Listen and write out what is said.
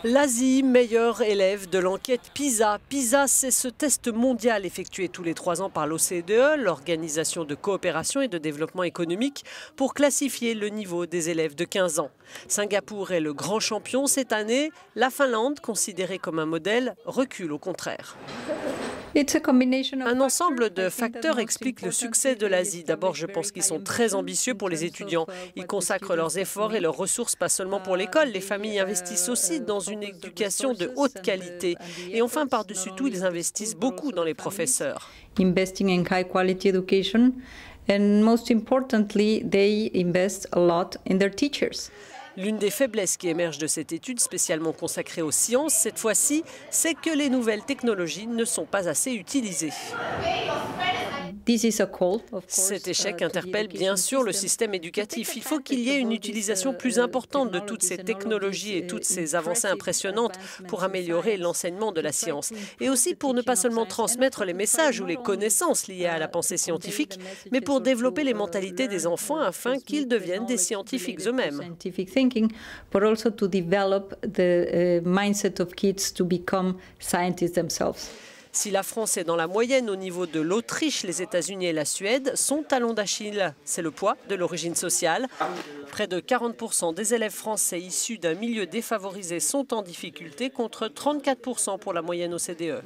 L'Asie, meilleur élève de l'enquête PISA. PISA, c'est ce test mondial effectué tous les 3 ans par l'OCDE, l'Organisation de coopération et de développement économique, pour classifier le niveau des élèves de 15 ans. Singapour est le grand champion cette année. La Finlande, considérée comme un modèle, recule au contraire. Un ensemble de facteurs explique le succès de l'Asie. D'abord, je pense qu'ils sont très ambitieux pour les étudiants. Ils consacrent leurs efforts et leurs ressources pas seulement pour l'école. Les familles investissent aussi dans une éducation de haute qualité. Et enfin, par-dessus tout, ils investissent beaucoup dans les professeurs. Investing in high quality education, and most importantly, they invest a lot in their teachers. L'une des faiblesses qui émerge de cette étude spécialement consacrée aux sciences, cette fois-ci, c'est que les nouvelles technologies ne sont pas assez utilisées. Cet échec interpelle bien sûr le système éducatif. Il faut qu'il y ait une utilisation plus importante de toutes ces technologies et toutes ces avancées impressionnantes pour améliorer l'enseignement de la science. Et aussi pour ne pas seulement transmettre les messages ou les connaissances liées à la pensée scientifique, mais pour développer les mentalités des enfants afin qu'ils deviennent des scientifiques eux-mêmes. But also to develop the mindset of kids to become scientists themselves. Si la France est dans la moyenne au niveau de l'Autriche, les États-Unis et la Suède, son talon d'Achille, c'est le poids de l'origine sociale. Près de 40% des élèves français issus d'un milieu défavorisé sont en difficulté, contre 34% pour la moyenne OCDE.